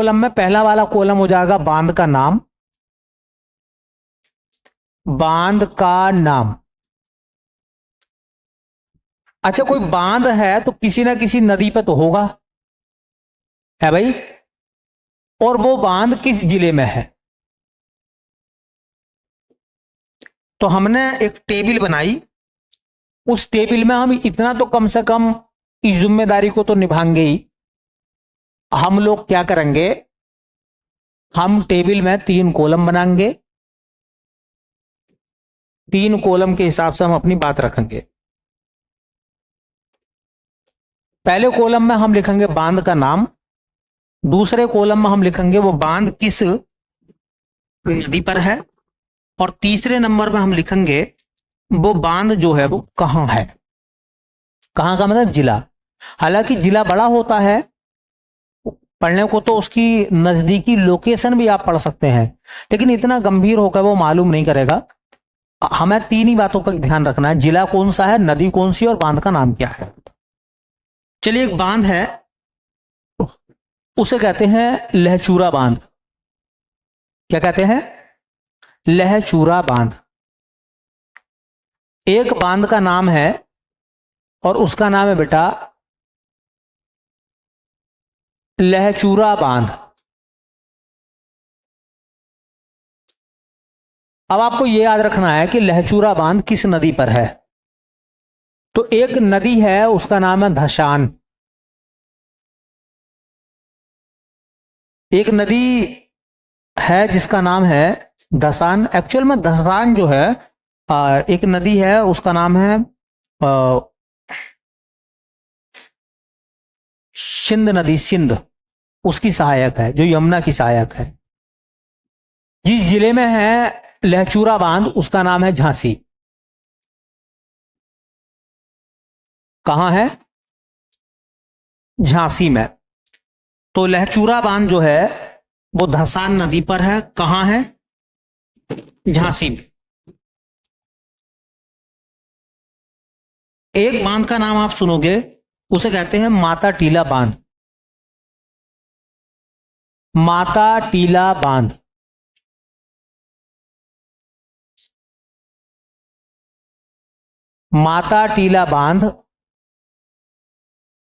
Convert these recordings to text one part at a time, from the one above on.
Column में पहला वाला कॉलम हो जाएगा बांध का नाम। बांध का नाम। अच्छा, कोई बांध है तो किसी ना किसी नदी पे तो होगा, है भाई। और वो बांध किस जिले में है? तो हमने एक टेबल बनाई। उस टेबल में हम इतना तो कम से कम इस जिम्मेदारी को तो निभाएंगे ही। हम लोग क्या करेंगे, हम टेबल में 3 कॉलम बनाएंगे। 3 कॉलम के हिसाब से हम अपनी बात रखेंगे। पहले कॉलम में हम लिखेंगे बांध का नाम। दूसरे कॉलम में हम लिखेंगे वो बांध किस नदी पर है। और तीसरे नंबर में हम लिखेंगे वो बांध जो है वो कहां है। कहां का मतलब जिला। हालांकि जिला बड़ा होता है, पढ़ने को तो उसकी नजदीकी लोकेशन भी आप पढ़ सकते हैं, लेकिन इतना गंभीर होकर वो मालूम नहीं करेगा। हमें 3 ही बातों का ध्यान रखना है, जिला कौन सा है, नदी कौन सी, और बांध का नाम क्या है। चलिए, एक बांध है, उसे कहते हैं लहचूरा बांध। क्या कहते हैं? लहचूरा बांध। एक बांध का नाम है और उसका नाम है बेटा लहचूरा बांध। अब आपको यह याद रखना है कि लहचूरा बांध किस नदी पर है। तो एक नदी है, उसका नाम है धसान। एक नदी है जिसका नाम है धसान। एक्चुअल में धसान जो है एक नदी है, उसका नाम है सिंध नदी। सिंध उसकी सहायक है, जो यमुना की सहायक है। जिस जिले में है लहचूरा बांध, उसका नाम है झांसी। कहां है? झांसी में। तो लहचूरा बांध जो है वो धसान नदी पर है। कहां है? झांसी में। एक बांध का नाम आप सुनोगे, उसे कहते हैं माता टीला बांध। माता टीला बांध। माता टीला बांध।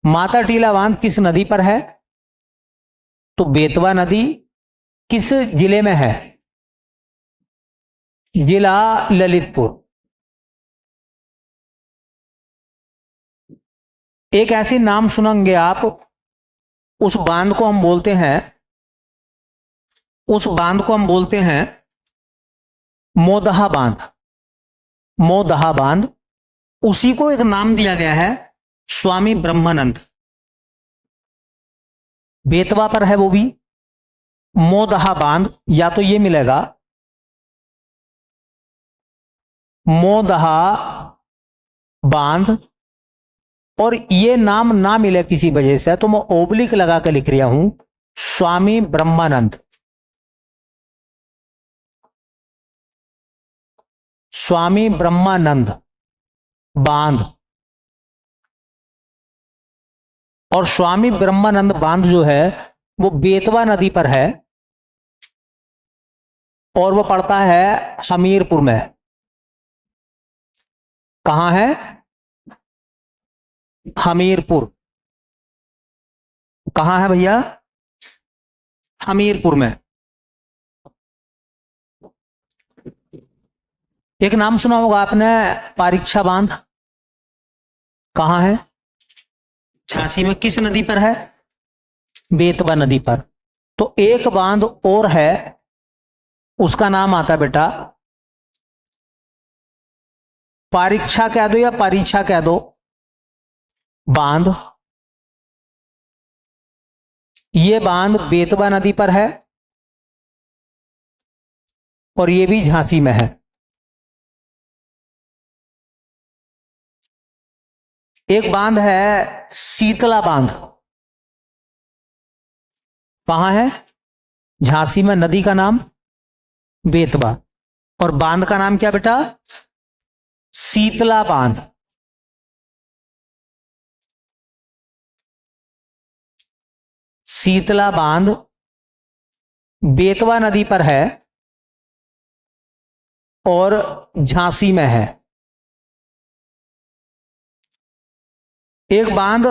माता टीला बांध किस नदी पर है? तो बेतवा नदी। किस जिले में है? जिला ललितपुर। एक ऐसी नाम सुनेंगे आप, उस बांध को हम बोलते हैं, उस बांध को हम बोलते हैं मोदहा बांध। मोदहा बांध। उसी को एक नाम दिया गया है स्वामी ब्रह्मानंद। बेतवा पर है वो भी। मोदहा बांध, या तो ये मिलेगा मोदहा बांध, और ये नाम ना मिले किसी वजह से तो मैं ओब्लिक लगा कर लिख रहा हूं स्वामी ब्रह्मानंद। स्वामी ब्रह्मानंद बांध। और स्वामी ब्रह्मानंद बांध जो है वो बेतवा नदी पर है, और वो पड़ता है हमीरपुर में। कहां है? हमीरपुर। कहां है भैया? हमीरपुर में। एक नाम सुना होगा आपने, पारीक्षा बांध। कहां है? झांसी में। किस नदी पर है? बेतवा नदी पर। तो एक बांध और है, उसका नाम आता बेटा परीक्षा कह दो या परीक्षा कह दो बांध। ये बांध बेतवा नदी पर है और ये भी झांसी में है। एक बांध है शीतला बांध। कहां है? झांसी में। नदी का नाम बेतवा, और बांध का नाम क्या बेटा? शीतला बांध। शीतला बांध बेतवा नदी पर है और झांसी में है। एक बांध